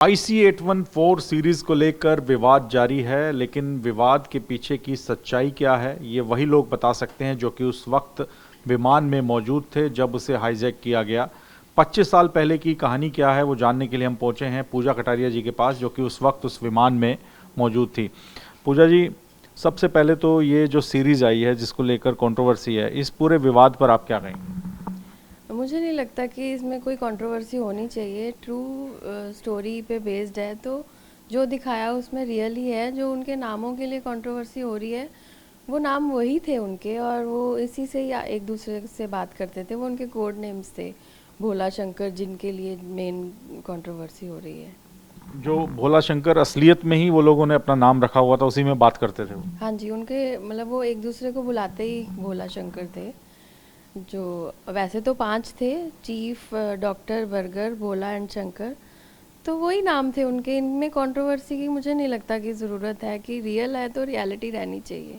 IC-814 series को लेकर विवाद जारी है, लेकिन विवाद के पीछे की सच्चाई क्या है ये वही लोग बता सकते हैं जो कि उस वक्त विमान में मौजूद थे जब उसे हाईजैक किया गया। 25 साल पहले की कहानी क्या है वो जानने के लिए हम पहुंचे हैं पूजा कटारिया जी के पास, जो कि उस वक्त उस विमान में मौजूद थी। पूजा जी, सबसे पहले तो ये जो सीरीज आई है जिसको लेकर कंट्रोवर्सी है, इस पूरे विवाद पर आप क्या कहेंगे? मुझे नहीं लगता कि इसमें कोई कंट्रोवर्सी होनी चाहिए। ट्रू स्टोरी पे बेस्ड है, तो जो दिखाया उसमें रियल ही है। जो उनके नामों के लिए कंट्रोवर्सी हो रही है, वो नाम वही थे उनके, और वो इसी से ही एक दूसरे से बात करते थे। वो उनके कोड नेम्स थे, भोला शंकर, जिनके लिए मेन कंट्रोवर्सी हो रही है। जो भोला शंकर असलियत में ही वो लोगों ने अपना नाम रखा हुआ था, उसी में बात करते थे वो। हाँ जी, उनके मतलब वो एक दूसरे को बुलाते ही भोला शंकर थे। जो वैसे तो 5 थे, chief, doctor, burger, Bhola and Shankar, तो वही नाम थे उनके। इनमें कंट्रोवर्सी की मुझे नहीं लगता कि ज़रूरत है। कि रियल है तो रियलिटी रहनी चाहिए।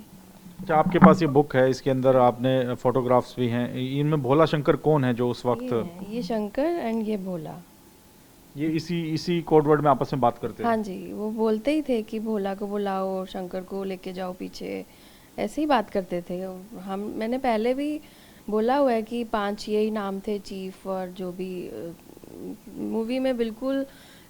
अच्छा, आपके पास ये बुक है, इसके अंदर आपने फोटोग्राफ्स भी हैं। इनमें भोला शंकर कौन है जो उस ये वक्त है, ये शंकर एंड ये भोला। ये इसी इसी कोड वर्ड में आपस में बात करते हाँ थे? जी, वो बोलते ही थे कि भोला को बुलाओ, शंकर को लेके जाओ पीछे, ऐसे ही बात करते थे। मैंने पहले भी बोला हुआ है कि 5 यही नाम थे, चीफ और जो भी। मूवी में बिल्कुल,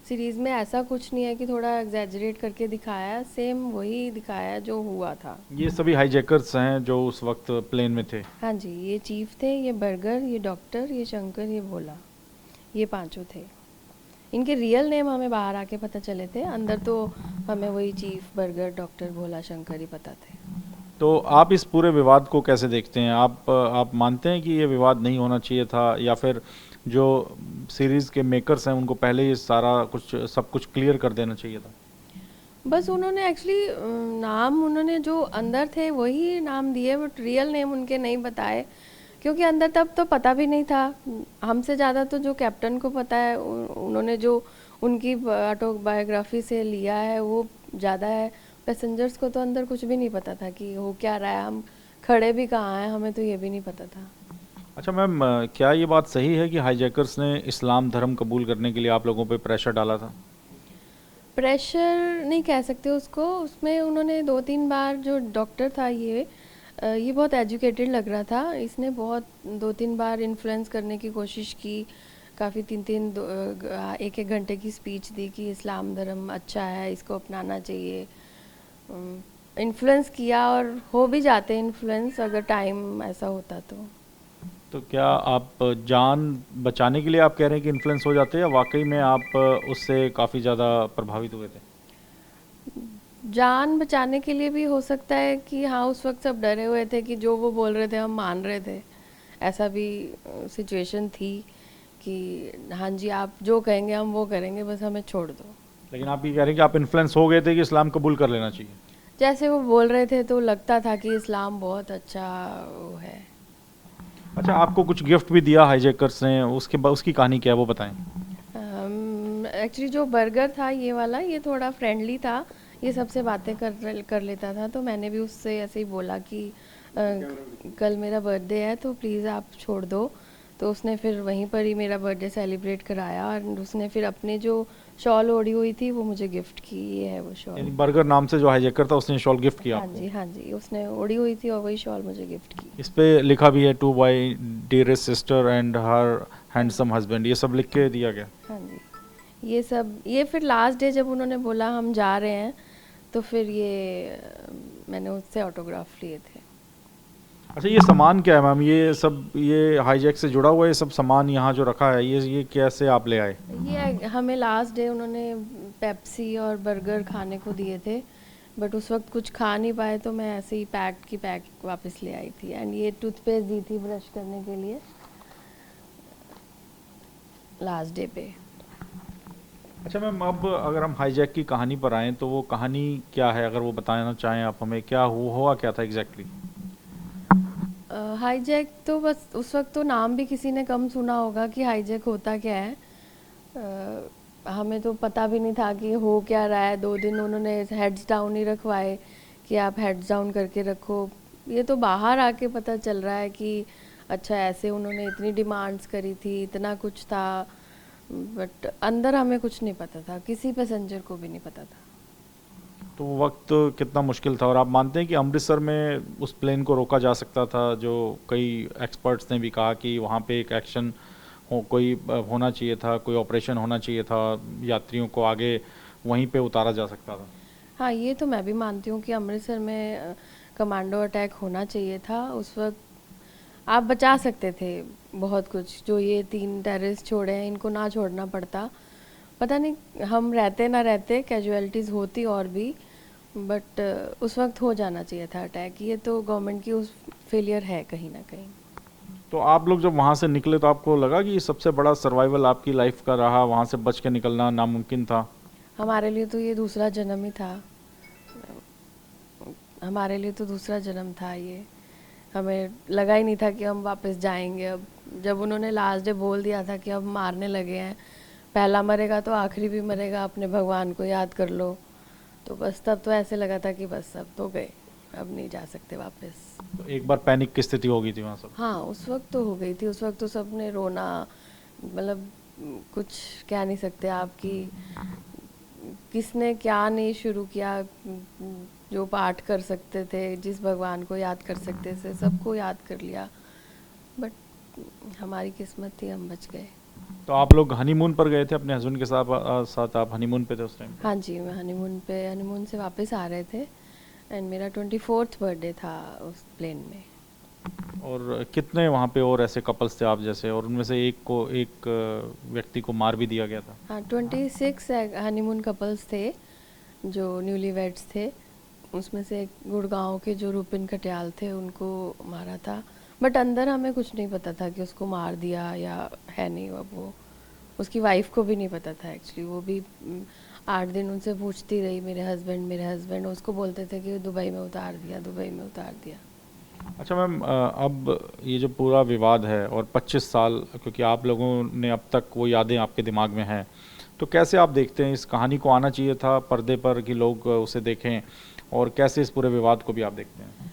सीरीज में ऐसा कुछ नहीं है कि थोड़ा एग्जैजरेट करके दिखाया है। सेम वही दिखाया है जो हुआ था। ये सभी हाईजैकर्स हैं जो उस वक्त प्लेन में थे। हाँ जी, ये चीफ थे, ये बर्गर, ये डॉक्टर, ये शंकर, ये भोला, ये 5 थे। इनके रियल नेम हमें बाहर आके पता चले थे, अंदर तो हमें वही चीफ, बर्गर, डॉक्टर, भोला शंकर ही पता थे। तो आप इस पूरे विवाद को कैसे देखते हैं? आप मानते हैं कि ये विवाद नहीं होना चाहिए था, या फिर जो सीरीज के मेकर्स हैं उनको पहले ये सारा कुछ सब कुछ क्लियर कर देना चाहिए था? बस उन्होंने एक्चुअली नाम, उन्होंने जो अंदर थे वही नाम दिए, बट रियल नेम उनके नहीं बताए। क्योंकि अंदर तब तो पता भी नहीं था। हमसे ज़्यादा तो जो कैप्टन को पता है, उन्होंने जो उनकी ऑटोबायोग्राफी से लिया है वो ज़्यादा है। पैसेंजर्स को तो अंदर कुछ भी नहीं पता था कि हो क्या रहा है, हम खड़े भी कहाँ हैं, हमें तो ये भी नहीं पता था। अच्छा मैम, क्या ये बात सही है कि हाईजैकर्स ने इस्लाम धर्म कबूल करने के लिए आप लोगों पे प्रेशर डाला था? प्रेशर नहीं कह सकते उसको। उसमें उन्होंने 2-3 बार, जो डॉक्टर था ये बहुत एजुकेटेड लग रहा था। इसने बहुत 2-3 बार इन्फ्लुएंस करने की कोशिश की। काफ़ी 3-3 1-1 घंटे की स्पीच दी कि इस्लाम धर्म अच्छा है, इसको अपनाना चाहिए। इन्फ्लुएंस किया, और हो भी जाते इन्फ्लुएंस अगर टाइम ऐसा होता तो क्या आप जान बचाने के लिए आप कह रहे हैं कि इन्फ्लुएंस हो जाते हैं, या वाकई में आप उससे काफ़ी ज़्यादा प्रभावित हुए थे? जान बचाने के लिए भी हो सकता है कि हाँ, उस वक्त सब डरे हुए थे कि जो वो बोल रहे थे हम मान रहे थे। ऐसा भी सिचुएशन थी कि हाँ जी, आप जो कहेंगे हम वो करेंगे, बस हमें छोड़ दो। लेकिन आप ये कह रहे हैं कि आप इन्फ्लुएंस हो गए थे कि इस्लाम कबूल कर लेना चाहिए? जैसे वो बोल रहे थे तो लगता था कि इस्लाम बहुत अच्छा वो है। अच्छा, आपको कुछ गिफ्ट भी दिया हाईजैकर्स ने, उसकी कहानी क्या है वो बताएं। एक्चुअली जो बर्गर था ये वाला, ये थोड़ा फ्रेंडली था। ये सबसे बातें कर लेता था, तो मैंने भी उससे ऐसे ही बोला कि कल मेरा बर्थडे है तो प्लीज़ आप छोड़ दो। तो उसने फिर वहीं पर ही मेरा बर्थडे सेलिब्रेट कराया, और उसने फिर अपने जो शॉल ओढ़ी हुई थी वो मुझे गिफ्ट की। ये है वो शॉल। यानी बर्गर नाम से जो हाईजैकर था उसने शॉल गिफ्ट किया हाँ आपको? जी, हाँ जी, उसने ओढ़ी हुई थी और वही शॉल मुझे गिफ्ट की। इस पे लिखा भी है, to by dearest sister and her हाँ हैंडसम हस्बैंड, ये सब लिख के दिया गया? हाँ जी, ये सब, ये फिर लास्ट डे जब उन्होंने बोला हम जा रहे हैं, तो फिर ये मैंने उससे ऑटोग्राफ लिए थे। अच्छा, ये सामान क्या है मैम? ये सब ये हाईजैक से जुड़ा हुआ है, ये सब सामान यहाँ जो रखा है, ये कैसे आप ले आए? ये हमें लास्ट डे उन्होंने पेप्सी और बर्गर खाने को दिए थे, बट उस वक्त कुछ खा नहीं पाए, तो मैं ऐसे ही पैक वापस ले आई थी। एंड ये टूथपेस्ट दी थी ब्रश करने के लिए लास्ट डे पे। अच्छा मैम, अब अगर हम हाईजैक की कहानी पर आएँ तो वो कहानी क्या है, अगर वो बताना चाहें आप हमें, क्या हुआ क्या था एग्जैक्टली? हाईजैक तो बस उस वक्त तो नाम भी किसी ने कम सुना होगा कि हाईजैक होता क्या है। हमें तो पता भी नहीं था कि हो क्या रहा है। 2 दिन उन्होंने हेड्स डाउन ही रखवाए कि आप हेड्स डाउन करके रखो। ये तो बाहर आके पता चल रहा है कि अच्छा, ऐसे उन्होंने इतनी डिमांड्स करी थी, इतना कुछ था। बट अंदर हमें कुछ नहीं पता था, किसी पैसेंजर को भी नहीं पता था। तो वो वक्त कितना मुश्किल था, और आप मानते हैं कि अमृतसर में उस प्लेन को रोका जा सकता था? जो कई एक्सपर्ट्स ने भी कहा कि वहाँ पे एक एक्शन कोई होना चाहिए था, कोई ऑपरेशन होना चाहिए था, यात्रियों को आगे वहीं पे उतारा जा सकता था। हाँ, ये तो मैं भी मानती हूँ कि अमृतसर में कमांडो अटैक होना चाहिए था। उस वक्त आप बचा सकते थे बहुत कुछ, जो ये 3 टेररिस्ट छोड़े हैं इनको ना छोड़ना पड़ता। पता नहीं हम रहते ना रहते, कैजुअलिटीज़ होती और भी, बट उस वक्त हो जाना चाहिए था अटैक। ये तो गवर्नमेंट की उस फेलियर है कहीं ना कहीं। तो आप लोग जब वहाँ से निकले तो आपको लगा कि सबसे बड़ा सर्वाइवल आपकी लाइफ का रहा, वहाँ से बच के निकलना नामुमकिन था? हमारे लिए तो ये दूसरा जन्म ही था। हमारे लिए तो दूसरा जन्म था ये। हमें लगा ही नहीं था कि हम वापस जाएंगे। अब जब उन्होंने लास्ट डे बोल दिया था कि अब मारने लगे हैं, पहला मरेगा तो आखिरी भी मरेगा, अपने भगवान को याद कर लो, तो बस तब तो ऐसे लगा था कि बस अब तो गए, अब नहीं जा सकते वापस। तो एक बार पैनिक की स्थिति हो गई थी वहाँ सब? हाँ, उस वक्त तो हो गई थी। उस वक्त तो सबने रोना, मतलब कुछ कह नहीं सकते आपकी किसने क्या नहीं शुरू किया। जो पाठ कर सकते थे, जिस भगवान को याद कर सकते थे, सबको याद कर लिया, बट हमारी किस्मत थी, हम बच गए। तो आप लोग हनीमून पर गए थे अपने हस्बैंड के साथ आप हनीमून पे थे उस टाइम? हाँ जी, मैं हनीमून से वापस आ रहे थे, एंड मेरा 24th बर्थडे था उस प्लेन में। और कितने वहाँ पे और ऐसे कपल्स थे आप जैसे, और उनमें से एक व्यक्ति को मार भी दिया गया था? हाँ, 26 हनीमून कपल्स थे जो न्यूली वेड्स थे। उसमें से एक गुड़गांव के जो रुपिन कटियाल थे, उनको मारा था। बट अंदर हमें कुछ नहीं पता था कि उसको मार दिया या है नहीं। अब वो उसकी वाइफ को भी नहीं पता था एक्चुअली। वो भी 8 दिन उनसे पूछती रही, मेरे हस्बैंड। उसको बोलते थे कि दुबई में उतार दिया, दुबई में उतार दिया। अच्छा मैम, अब ये जो पूरा विवाद है और 25 साल, क्योंकि आप लोगों ने अब तक वो यादें आपके दिमाग में हैं, तो कैसे आप देखते हैं इस कहानी को? आना चाहिए था पर्दे पर कि लोग उसे देखें, और कैसे इस पूरे विवाद को भी आप देखते हैं?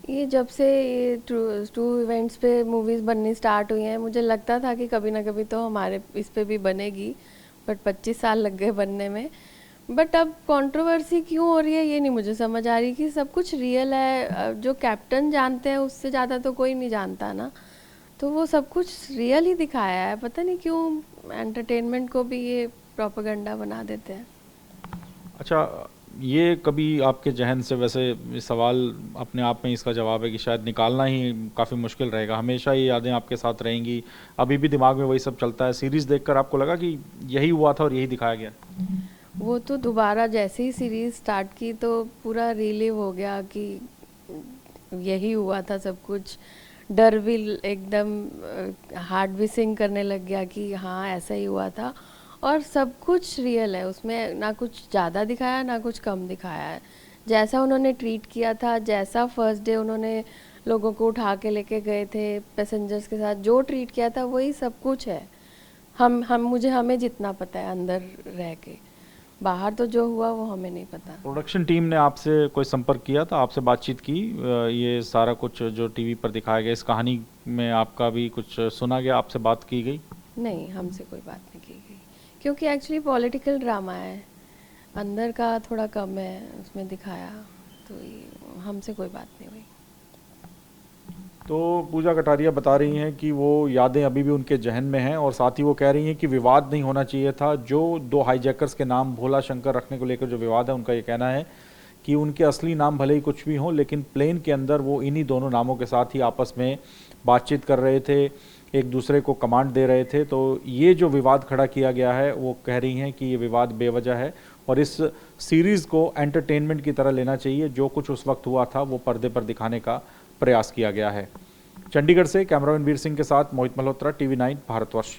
ये जब से ये ट्रू इवेंट्स पे मूवीज़ बननी स्टार्ट हुई हैं, मुझे लगता था कि कभी ना कभी तो हमारे इस पे भी बनेगी, बट 25 साल लग गए बनने में। बट अब कंट्रोवर्सी क्यों हो रही है ये नहीं मुझे समझ आ रही, कि सब कुछ रियल है। जो कैप्टन जानते हैं उससे ज़्यादा तो कोई नहीं जानता ना, तो वो सब कुछ रियल ही दिखाया है। पता नहीं क्यों एंटरटेनमेंट को भी ये प्रोपेगेंडा बना देते हैं। अच्छा, ये कभी आपके जहन से, वैसे सवाल अपने आप में इसका जवाब है कि शायद निकालना ही काफ़ी मुश्किल रहेगा, हमेशा ये यादें आपके साथ रहेंगी, अभी भी दिमाग में वही सब चलता है? सीरीज़ देखकर आपको लगा कि यही हुआ था और यही दिखाया गया? वो तो दोबारा जैसे ही सीरीज स्टार्ट की तो पूरा रिलीव हो गया कि यही हुआ था सब कुछ। डर भी एकदम हार्ट भी सिंक करने लग गया कि हाँ ऐसा ही हुआ था, और सब कुछ रियल है उसमें। ना कुछ ज़्यादा दिखाया ना कुछ कम दिखाया है। जैसा उन्होंने ट्रीट किया था, जैसा फर्स्ट डे उन्होंने लोगों को उठा के लेके गए थे पैसेंजर्स के साथ, जो ट्रीट किया था वही सब कुछ है। हमें जितना पता है अंदर रह के, बाहर तो जो हुआ वो हमें नहीं पता। प्रोडक्शन टीम ने आपसे कोई संपर्क किया था, आपसे बातचीत की? ये सारा कुछ जो टीवी पर दिखाया गया, इस कहानी में आपका भी कुछ सुना गया, आपसे बात की गई? नहीं, हमसे कोई बात नहीं की गई, क्योंकि एक्चुअली पॉलिटिकल ड्रामा है, अंदर का थोड़ा कम है उसमें दिखाया, तो हमसे कोई बात नहीं हुई। तो पूजा कटारिया बता रही हैं कि वो यादें अभी भी उनके जहन में हैं, और साथ ही वो कह रही हैं कि विवाद नहीं होना चाहिए था। जो 2 हाईजैकर्स के नाम भोला शंकर रखने को लेकर जो विवाद है, उनका ये कहना है कि उनके असली नाम भले ही कुछ भी हों, लेकिन प्लेन के अंदर वो इन्हीं दोनों नामों के साथ ही आपस में बातचीत कर रहे थे, एक दूसरे को कमांड दे रहे थे। तो ये जो विवाद खड़ा किया गया है, वो कह रही हैं कि ये विवाद बेवजह है, और इस सीरीज़ को एंटरटेनमेंट की तरह लेना चाहिए। जो कुछ उस वक्त हुआ था वो पर्दे पर दिखाने का प्रयास किया गया है। चंडीगढ़ से कैमरामैन वीर सिंह के साथ मोहित मल्होत्रा, TV9 भारतवर्ष।